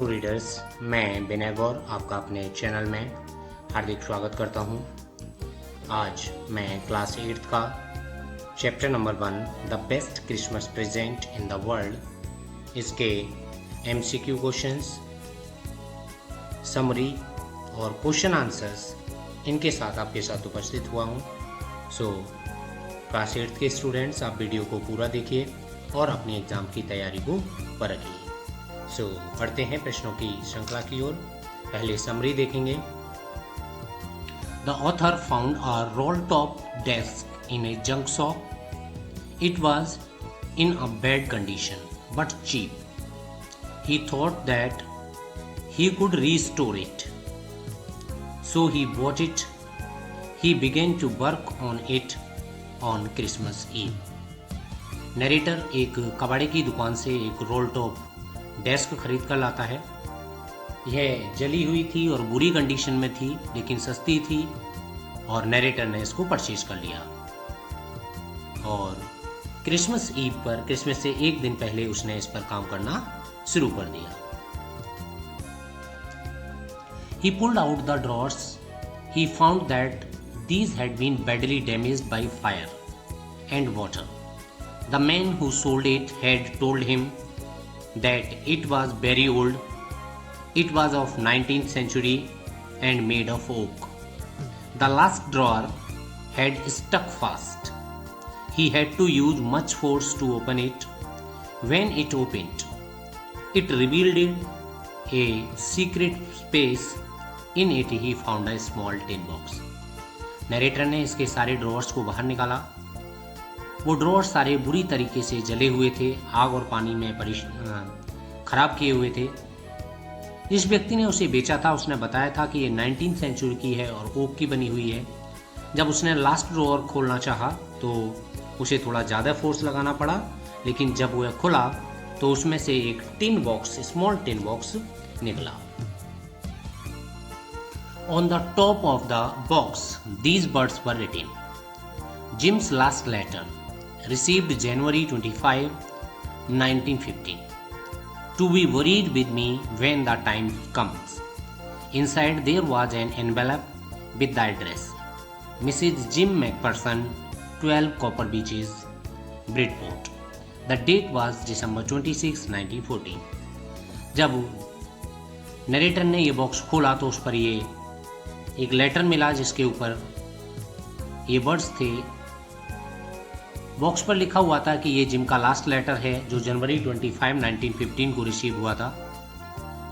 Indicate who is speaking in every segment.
Speaker 1: Readers, मैं विनय गौर आपका अपने चैनल में हार्दिक स्वागत करता हूं। आज मैं क्लास 8 का chapter number 1 the best Christmas present in the world इसके MCQ क्वेश्चंस, समरी और क्वेश्चन आंसर्स इनके साथ आपके साथ उपस्थित हुआ हूं। सो क्लास 8 के स्टूडेंट्स, आप वीडियो को पूरा देखिए और अपनी एग्ज़ाम की तैयारी को परखिए। सो पढ़ते हैं प्रश्नों की श्रृंखला की ओर। पहले समरी देखेंगे। The author found a role top desk in A junk shop. It was in a bad condition but cheap. He thought that he could restore it. So he bought it. He began to work on it on Christmas Eve. Narrator एक कबाड़े की दुकान से एक role top desk खरीद कर लाता है। यह जली हुई थी और बुरी कंडीशन में थी, लेकिन सस्ती थी और नरेटर ने इसको परचेज कर लिया। और क्रिसमस ईव पर, क्रिसमस से एक दिन पहले उसने इस पर काम करना शुरू कर दिया। He pulled out the drawers. He found that these had been badly damaged by fire and water. The man who sold it had told him that it was very old. It was of 19th century and made of oak. The last drawer had stuck fast. He had to use much force to open it. When it opened, it revealed a secret space. In it he found a small tin box. Narrator ने इसके सारे drawers को बाहर निकाला। वो drawer सारे बुरी तरीके से जले हुए थे, आग और पानी में खराब किए हुए थे। जिस व्यक्ति ने उसे बेचा था उसने बताया था कि ये 19th सेंचुरी की है और ओक की बनी हुई है। जब उसने लास्ट ड्रॉवर खोलना चाहा तो उसे थोड़ा ज़्यादा फोर्स लगाना पड़ा, लेकिन जब वह खुला तो उसमें से एक tin box, small tin box निकला। On the top of the box these words were written: Jim's last letter, received January 25, 1915. To be worried with me when the time comes. Inside there was an envelope with the address: Mrs. Jim McPherson, 12 Copper Beaches, Bridport. The date was December 26, 1914. जब narrator ने ये box खोला तो उस पर ये एक letter मिला जिसके ऊपर ये वर्ड्स थे। बॉक्स पर लिखा हुआ था कि ये जिम का लास्ट लेटर है जो जनवरी 25, 1915 को रिसीव हुआ था,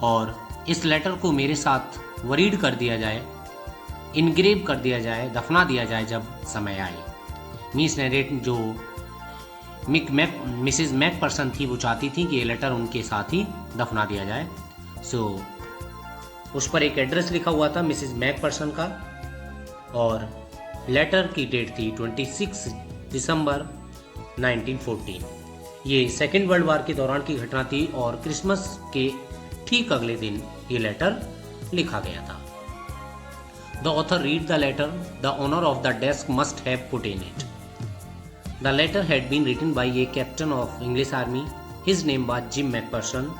Speaker 1: और इस लेटर को मेरे साथ वरीड कर दिया जाए, इनग्रेव कर दिया जाए, दफना दिया जाए जब समय आए। मिस नरेट जो मिसेज मैकपर्सन थी वो चाहती थी कि ये लेटर उनके साथ ही दफना दिया जाए। सो उस पर एक एड्रेस लिखा हुआ था मिसेज मैकपर्सन का, और लेटर की डेट थी 26 दिसंबर 1914। ये सेकेंड वर्ल्ड वार के दौरान की घटना थी और क्रिसमस के ठीक अगले दिन ये लेटर लिखा गया था। The author read the letter. The owner of the desk must have put in it. The letter had been written by a captain of English army. His name was Jim McPherson.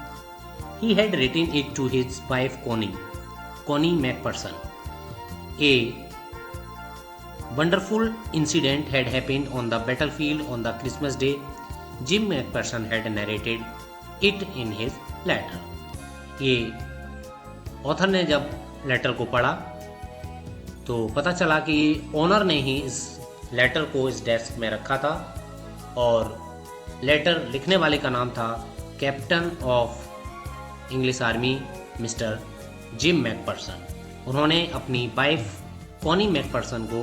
Speaker 1: He had written it to his wife Connie McPherson. A wonderful incident had happened on the battlefield on the Christmas day. Jim McPherson had narrated it in his letter. ये author ने जब letter को पढ़ा तो पता चला कि owner ने ही इस लेटर को इस डेस्क में रखा था, और लेटर लिखने वाले का नाम था captain of English army mister Jim McPherson. उन्होंने अपनी वाइफ कॉनी मैकपर्सन को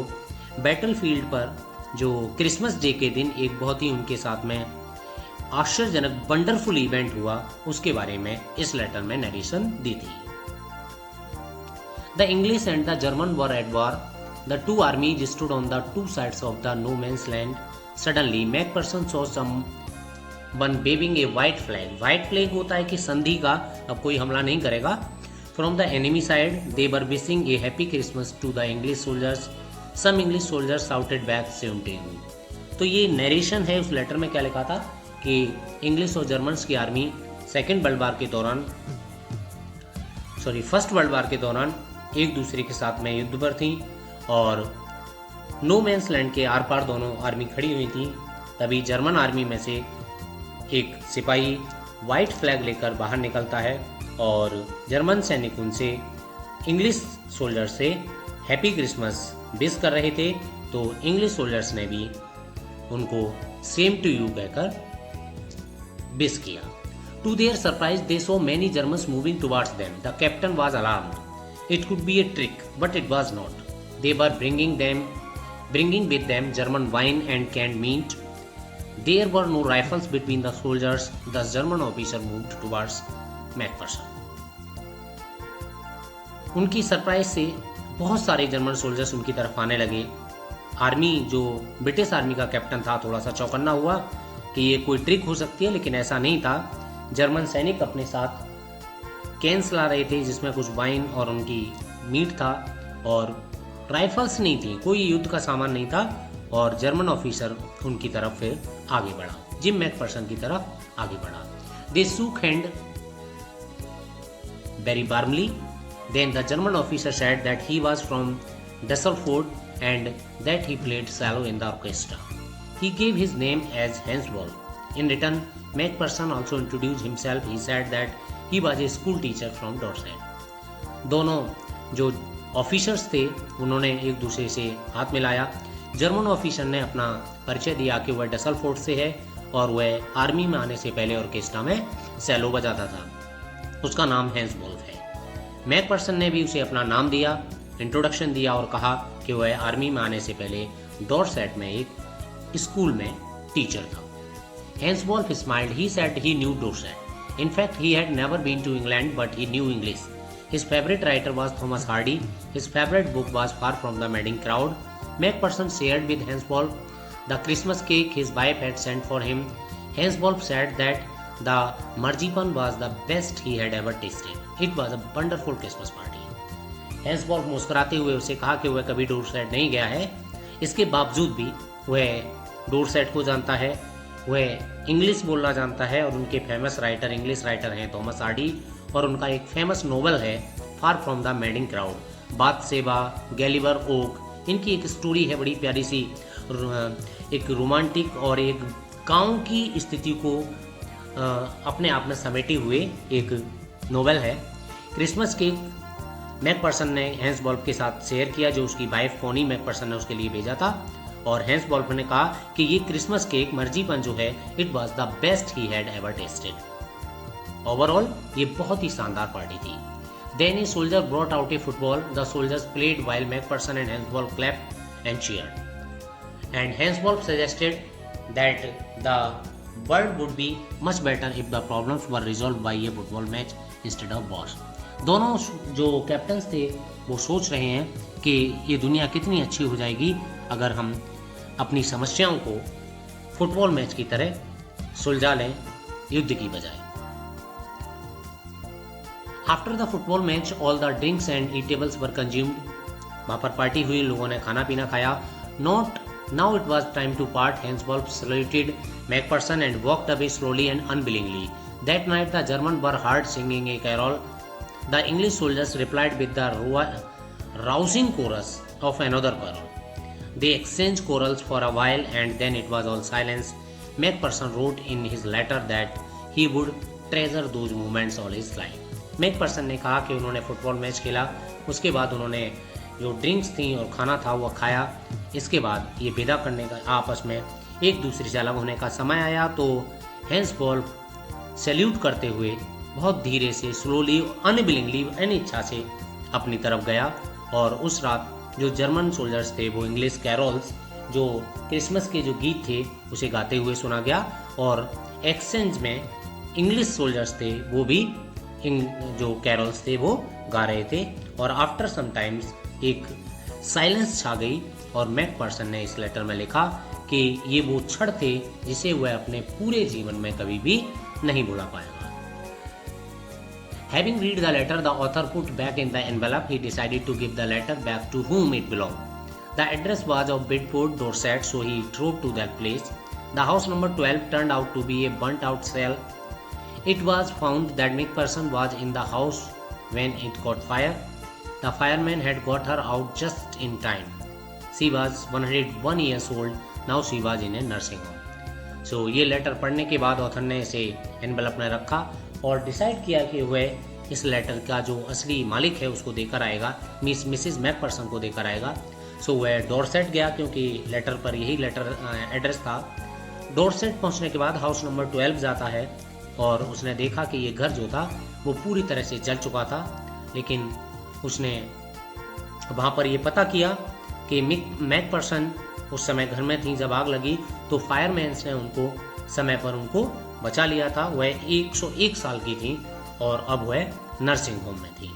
Speaker 1: बैटलफील्ड पर जो क्रिसमस डे के दिन एक बहुत ही उनके साथ में आश्चर्यजनक वंडरफुल इवेंट हुआ उसके बारे में इस लेटर में नरेशन दी थी। The English and the German were at war. The two armies stood on the two sides of the no man's land. Suddenly McPherson saw someone waving a white flag. White flag होता है कि संधि का, अब कोई हमला नहीं करेगा. From the enemy side they were wishing a happy Christmas to the English soldiers. Some English soldiers shouted back same to you. तो ये नरेशन है। उस लेटर में क्या लिखा था कि इंग्लिश और जर्मन्स की आर्मी सेकेंड वर्ल्ड वार के दौरान फर्स्ट वर्ल्ड वार के दौरान एक दूसरे के साथ में युद्ध पर थी और नो मैंस लैंड के आर पार दोनों आर्मी खड़ी हुई थी। तभी जर्मन आर्मी में से एक सिपाही वाइट फ्लैग लेकर बाहर निकलता है और जर्मन सैनिक उनसे इंग्लिश सोल्जर से हैप्पी क्रिसमस विश कर रहे थे, तो इंग्लिश सोल्जर्स ने भी उनको सेम टू यू कहकर विश किया। To their surprise they saw many Germans moving towards them. The captain was alarmed. It could be a trick but it was not. They were bringing with them German wine and canned meat. There were no rifles between the soldiers. The German officer moved towards McPherson. उनकी surprise से बहुत सारे German soldiers उनकी तरफ आने लगे। Army, जो British army का कैप्टन था, थोड़ा सा चौकन्ना हुआ कि ये कोई ट्रिक हो सकती है, लेकिन ऐसा नहीं था। जर्मन सैनिक अपने साथ कैंस ला रहे थे जिसमें कुछ वाइन और उनकी मीट था और राइफल्स नहीं थी, कोई युद्ध का सामान नहीं था। और जर्मन ऑफिसर उनकी तरफ फिर आगे बढ़ा, जिम मैकफर्सन की तरफ आगे बढ़ा। They shook hand very warmly. Then the German officer said that he was from Dusseldorf and that he played cello in the orchestra. He gave his name as Hans Wolf. In return McPherson also introduce himself. He said that he was a school teacher from Dorset. दोनों जो officers थे उन्होंने एक दूसरे से हाथ मिलाया। German officer ने अपना परिचय दिया कि वह डसलफोर्ड से है और वह आर्मी में आने से पहले ऑर्केस्ट्रा में सैलो बजाता था। उसका नाम हैंसवॉल्फ है। मैकफर्सन ने भी उसे अपना नाम दिया, इंट्रोडक्शन दिया और कहा कि वह आर्मी में आने से पहले डॉर्सेट में एक स्कूल में टीचर था। Hans Wolf smiled. He said he knew Dorset. In fact, he had never been to England, but he knew English. His favorite writer was Thomas Hardy. His favorite book was Far from the Madding Crowd. Macpherson shared with Hanswolf the Christmas cake his wife had sent for him. Hanswolf said that the marzipan was the best he had ever tasted. It was a wonderful Christmas party. Hanswolf मुस्कुराते हुए उसे कहा कि वह कभी Dorset नहीं गया है, इसके बावजूद भी वह डोरसेट को जानता है, वह इंग्लिश बोलना जानता है और उनके फेमस राइटर इंग्लिश राइटर हैं थॉमस हार्डी और उनका एक फेमस नोवेल है far from the madding crowd. Bathsheba, गैलिवर ओक, इनकी एक स्टोरी है बड़ी प्यारी सी, एक रोमांटिक और एक गांव की स्थिति को अपने आप में समेटे हुए एक नोवेल है। क्रिसमस केक मैकफर्सन ने हैंसवॉल्फ के साथ शेयर किया, जो उसकी वाइफ कॉनी मैकफर्सन ने उसके लिए भेजा था। और हैंसवॉल्फ ने कहा कि ये क्रिसमस केक मर्जीपन जो है, it was the best he had ever tasted. Overall ये बहुत ही शानदार पार्टी थी। Then a soldier brought out a football. The soldiers played while McPherson and Hans Wolf clapped and cheered. And Hanswolf suggested that the world would be much better if the problems were resolved by a football match instead of wars. दोनों जो captains थे वो सोच रहे हैं कि ये दुनिया कितनी अच्छी हो जाएगी अगर हम अपनी समस्याओं को फुटबॉल मैच की तरह सुलझा लें, युद्ध की बजाय। After the football match all the drinks and eatables were consumed. वहाँ पर पार्टी हुई, लोगों ने खाना पीना खाया। Now it was time to part. Hans Wolf saluted McPherson and walked away slowly and unwillingly. That night the German were heard singing a carol. The English soldiers replied with the rousing chorus of another carol. They exchanged chorals for a while and then it was all silence. Macpherson wrote in his letter that he would treasure those moments all his life. Macpherson ने कहा कि उन्होंने football match खेला, उसके बाद उन्होंने जो drinks थी और खाना था वो खाया। इसके बाद ये विदा करने का, आपस में एक दूसरे से अलग होने का समय आया, तो हैंसवॉल्फ सैल्यूट करते हुए बहुत धीरे से, स्लोली, अनविलिंगली, अनिच्छा से अपनी तरफ गया। और उस रात जो जर्मन सोल्जर्स थे वो इंग्लिश कैरोल्स, जो क्रिसमस के जो गीत थे उसे गाते हुए सुना गया। और एक्सचेंज में इंग्लिश सोल्जर्स थे वो भी जो कैरोल्स थे वो गा रहे थे। और आफ्टर सम टाइम्स एक साइलेंस छा गई और मैकफर्सन ने इस लेटर में लिखा कि ये वो क्षण थे जिसे वह अपने पूरे जीवन में कभी भी नहीं भुला पाएगा। Having read the letter, the author put back in the envelope. He decided to give the letter back to whom it belonged. The address was of Bidford, Dorset, so he drove to that place. The house number 12 turned out to be a burnt-out cell. It was found that Macpherson was in the house when it caught fire. The firemen had got her out just in time. She was 101 years old. Now she was in a nursing home. So ये letter पढ़ने के बाद author ने इसे envelope में रखा और decide किया कि वह इस लेटर का जो असली मालिक है उसको देकर आएगा, मिसिस मैकपर्सन को देकर आएगा। सो वह डॉर्सेट गया क्योंकि लेटर पर यही लेटर एड्रेस था। डॉर्सेट पहुंचने के बाद हाउस नंबर 12 जाता है और उसने देखा कि ये घर जो था वो पूरी तरह से जल चुका था, लेकिन उसने वहाँ पर ये पता किया कि मैकपर्सन उस समय घर में थी जब आग लगी, तो फायरमैन्स ने उनको समय पर उनको बचा लिया था। वह 101 साल की थी और अब वह नर्सिंग होम में थी।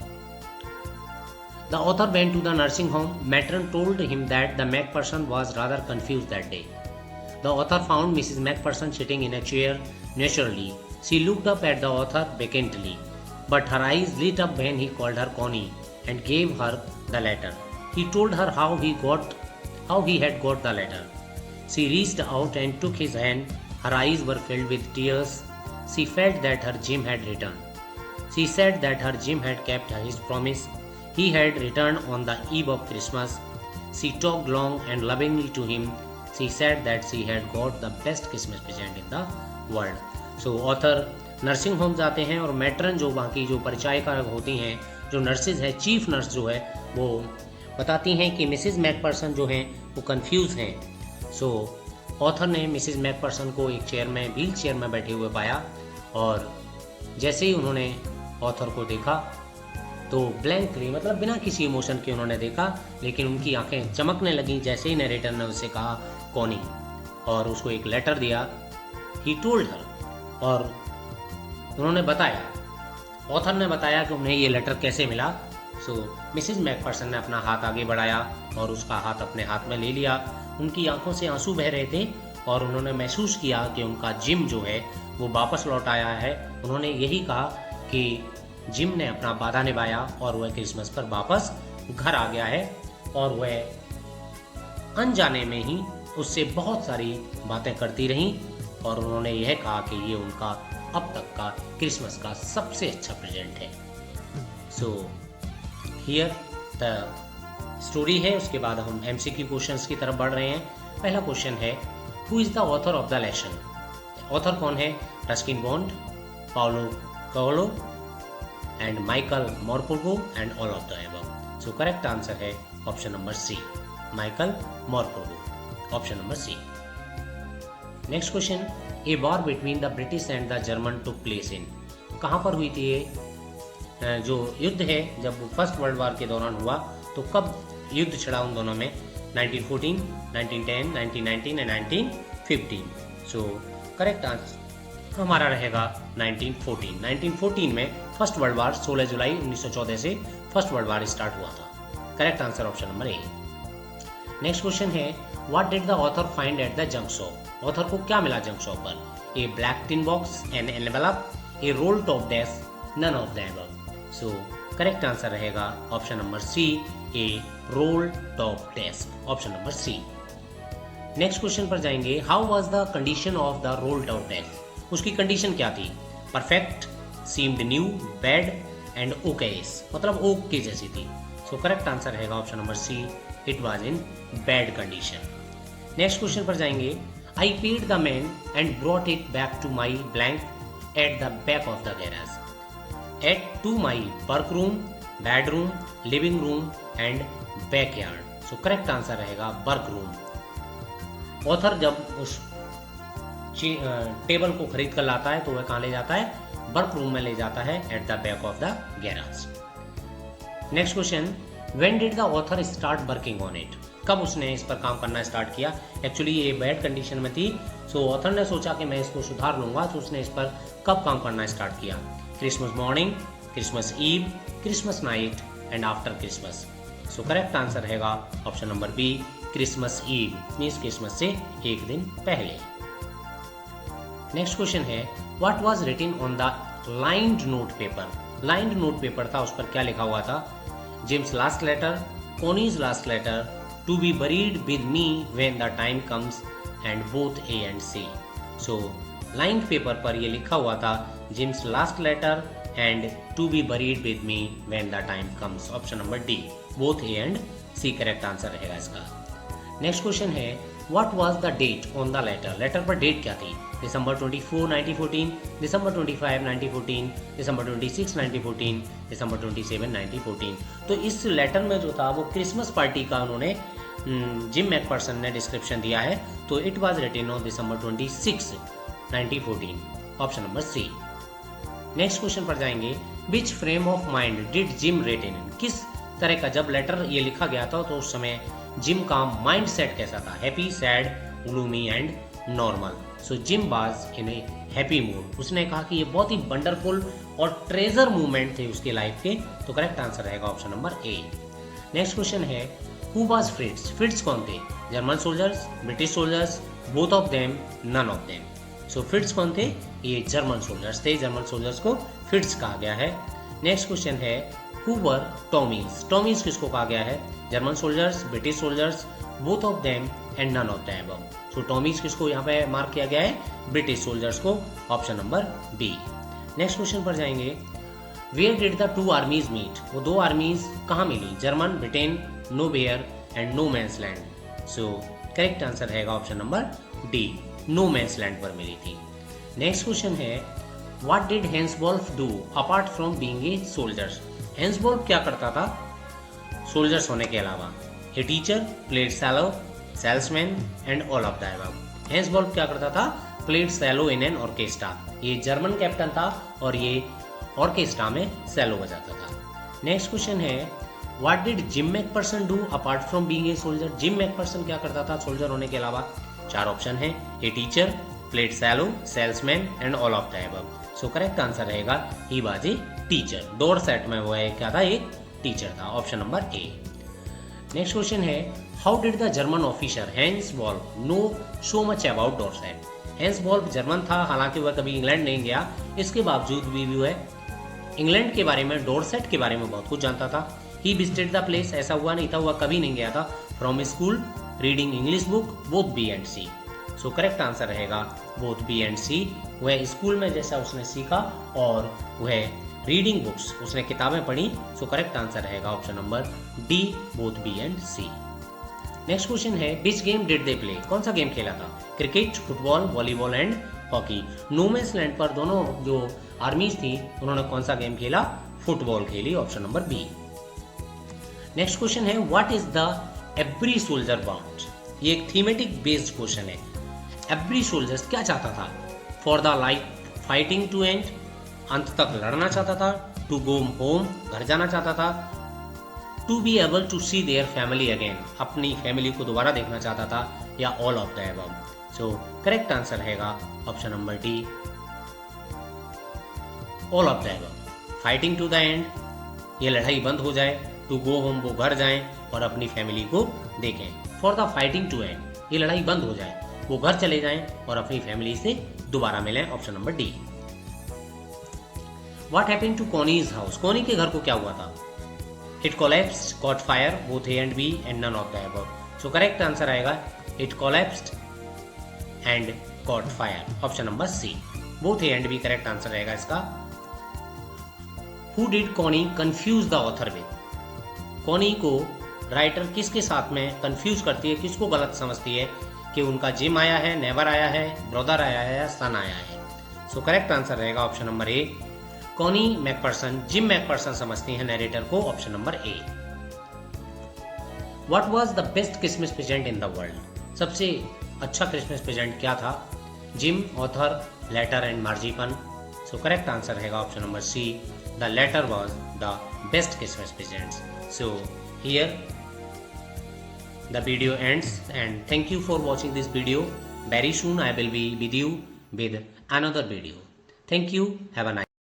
Speaker 1: The author went to the nursing home. Matron told him that the Macpherson was rather confused that day. The author found Mrs. Macpherson sitting in a chair naturally. She looked up at the author vacantly, but her eyes lit up when he called her Connie and gave her the letter. He told her how he had got the letter. She reached out and took his hand. Her eyes were filled with tears. She felt that her Jim had returned. She said that her Jim had kept his promise. He had returned on the eve of Christmas. She talked long and lovingly to him. She said that she had got the best Christmas present in the world. So author nursing home जाते हैं और matron जो बाकी जो परिचायिका होती हैं, जो nurses है, चीफ नर्स जो है, वो बताती हैं कि मिसिस मैकपर्सन जो हैं वो कंफ्यूज हैं। सो ऑथर ने मिसिस मैकपर्सन को एक चेयर में, व्हील चेयर में बैठे हुए पाया और जैसे ही उन्होंने ऑथर को देखा तो ब्लैंकली, मतलब बिना किसी इमोशन के उन्होंने देखा, लेकिन उनकी आंखें चमकने लगीं जैसे ही नरेटर ने उससे कहा कॉनी, और उसको एक लेटर दिया। ही टोल्ड हर, और उन्होंने बताया, ऑथर ने बताया कि उन्हें ये लेटर कैसे मिला। सो मिसिस मैकपर्सन ने अपना हाथ आगे बढ़ाया और उसका हाथ अपने हाथ में ले लिया। उनकी आंखों से आंसू बह रहे थे और उन्होंने महसूस किया कि उनका जिम जो है वो वापस लौट आया है। उन्होंने यही कहा कि जिम ने अपना वादा निभाया और वह क्रिसमस पर वापस घर आ गया है, और वह अनजाने में ही उससे बहुत सारी बातें करती रहीं और उन्होंने यह कहा कि ये उनका अब तक का क्रिसमस का सबसे अच्छा प्रेजेंट है। सो हियर द स्टोरी है। उसके बाद हम MCQ क्वेश्चंस की तरफ बढ़ रहे हैं। पहला क्वेश्चन है, who is the author of the lesson? Author कौन है? Ruskin bond, Paulo Coelho and Michael Morpurgo and all of the above. So correct answer है option number C, Michael Morpurgo, option number C. Next question, a war between the British and the German took place in, कहाँ पर हुई थी ये जो युद्ध है? जब फर्स्ट वर्ल्ड वॉर के दौरान हुआ तो कब युद्ध छिड़ा उन दोनों में? 1914, 1910, 1919 एंड 1915। सो करेक्ट आंसर हमारा रहेगा 1914। 1914 में फर्स्ट वर्ल्ड वार 16 जुलाई 1914 से फर्स्ट वर्ल्ड वार स्टार्ट हुआ था। Correct answer option number A. Next question है, what did the author find at the junk shop? Author को क्या मिला जंक शॉप पर? A black tin box, an envelope, a roll top desk, none of the above. So correct answer रहेगा option number C, a roll top desk, option number C. Next question पर जाएंगे, how was the condition of the roll top desk? उसकी condition क्या थी? Perfect, seemed new, bad and oaks, मतलब oak के जैसी थी। सो करेक्ट आंसर रहेगा option number C, it was in bad condition. Next question पर जाएंगे, I paid the man and brought it back to my blank at the back of the garage at to my work room, bedroom, living room and backyard. So correct answer रहेगा work room. Author जब उस table को खरीद कर लाता है तो वह कहाँ ले जाता है? वर्क रूम में ले जाता है, eight the back of the garage. Next question, when did the author start working on it? कब उसने इस पर काम करना स्टार्ट किया? एक्चुअली ये बैड कंडीशन में थी, सो ऑथर ने सोचा कि मैं इसको सुधार लूंगा, तो उसने इस पर कब काम करना स्टार्ट किया? Christmas morning, Christmas eve, Christmas night and after Christmas. So correct answer रहेगा option number B, Christmas eve, means Christmas से एक दिन पहले। नेक्स्ट क्वेश्चन है, what was written on the lined note paper? Lined note paper था, उस पर क्या लिखा हुआ था? Jim's last letter, Connie's last letter, to be buried with me when the time comes and both A and C. So lined paper पर ये लिखा हुआ था, Jim's last letter, and to be buried with me when the time comes. Option number D, both A and C correct answer रहेगा इसका। Next question है what was the date on the letter, letter पर date क्या थी? दिसंबर 24 1914, दिसंबर 25 1914, दिसंबर 26 1914, दिसंबर 27 1914। तो इस letter में जो था वो क्रिसमस पार्टी का उन्होंने जिम मैकफर्सन ने डिस्क्रिप्शन दिया है, तो it was written on December 26 1914, option number C. Next question पर जाएंगे which frame of mind did Jim written in, किस तरह का जब लेटर ये लिखा गया था तो उस समय जिम का माइंड सेट कैसा था? Happy, sad, gloomy and normal. So Jim was in a happy mood. उसने कहा कि ये बहुत ही वंडरफुल और ट्रेजर मूवमेंट थे उसके लाइफ के, तो करेक्ट आंसर रहेगा option number A. Next question है हु वाज फ्रिट्ज, फ्रिट्ज कौन थे? German soldiers, British soldiers, both of them, none of them. So Fritz कौन थे? ये जर्मन सोल्जर्स थे, जर्मन सोल्जर्स को फ्रिट्ज कहा गया है। नेक्स्ट क्वेश्चन है हु वर टॉमीज, टॉमीज किसको कहा गया है? German soldiers, British soldiers, both of them and none of the above. So Tommies किसको यहाँ पे मार्क किया गया है? ब्रिटिश सोल्जर्स को, option number B. Next question पर जाएंगे where did the two armies meet, वो दो आर्मीज कहाँ मिली? German, Britain, no bare and no man's land. So correct answer रहेगा option number D, no man's land पर मिली थी। नेक्स्ट क्वेश्चन है what did Hans Wolf do apart from being a soldier, Hans Wolf क्या करता था सोल्जर्स होने के अलावा? A teacher, played cello, salesman and all of the above. Hans Wolf क्या करता था? Played cello in an orchestra, ये जर्मन कैप्टन था और ये ऑर्केस्ट्रा में सैलो बजाता था। नेक्स्ट क्वेश्चन है what did Jim McPherson do apart from being a soldier, Jim Macpherson क्या करता था सोल्जर होने के अलावा? चार ऑप्शन है, a teacher, played cello, salesman and all of the above. So correct answer रहेगा he was a teacher, Dorset में वो है क्या था? एक टीचर था, option number A. Next question है how did the German officer Hans Wolf know so much about Dorset, Hans Wolf German था, हालांकि वह कभी इंग्लैंड नहीं गया, इसके बावजूद भी वो है इंग्लैंड के बारे में, डोरसेट के बारे में बहुत कुछ जानता था। ही विजिटेड द प्लेस, ऐसा हुआ नहीं था, वह कभी नहीं गया था। From school, reading English book, both B and C. So correct answer रहेगा बोथ बी एंड सी। वह स्कूल में जैसा उसने सीखा और वह रीडिंग बुक्स, उसने किताबें पढ़ी। सो करेक्ट आंसर रहेगा option number D, both B and C. Next question है which game did they play, कौन सा गेम खेला था? Cricket, football, volleyball and hockey. No man's land पर दोनों जो आर्मीज थी उन्होंने कौन सा गेम खेला? फुटबॉल खेली, option number B. Next question है what is the every soldier want, ये एक थीमेटिक बेस्ड क्वेश्चन है। एवरी सोल्जर्स क्या चाहता था? For the life fighting to end, अंत तक लड़ना चाहता था। टू गो होम, घर जाना चाहता था। To be able to see their family again, अपनी फैमिली को दोबारा देखना चाहता था, या all of the above. So correct answer रहेगा option number D, all of the above. Fighting to the end, ये लड़ाई बंद हो जाए। टू गो होम, वो घर जाएं और अपनी फैमिली को देखें। For the fighting to end, ये लड़ाई बंद हो जाए, वो घर चले जाएं और अपनी फैमिली से दोबारा मिलें, option number D. What happened to Connie's house? कोनी के घर को क्या हुआ था? It collapsed, caught fire, both A and B and none of the above. So correct answer आएगा it collapsed and caught fire. Option number C. Both A and B correct answer रहेगा इसका। Who did Connie confuse the author with? कोनी को writer किसके साथ में confuse करती है, किसको गलत समझती है कि उनका जिम आया है, नेवर आया है, ब्रदर आया है या सन आया है? सो करेक्ट आंसर रहेगा option number A, Connie McPherson Jim McPherson समझती हैं नरेटर को, option number A. What was the best Christmas present in the world, सबसे अच्छा क्रिसमस प्रेजेंट क्या था? Jim, author, letter and marzipan. So correct answer रहेगा option number C, the letter was the best Christmas presents. So here the video ends and thank you for watching this video. Very soon I will be with you with another video. Thank you. Have a nice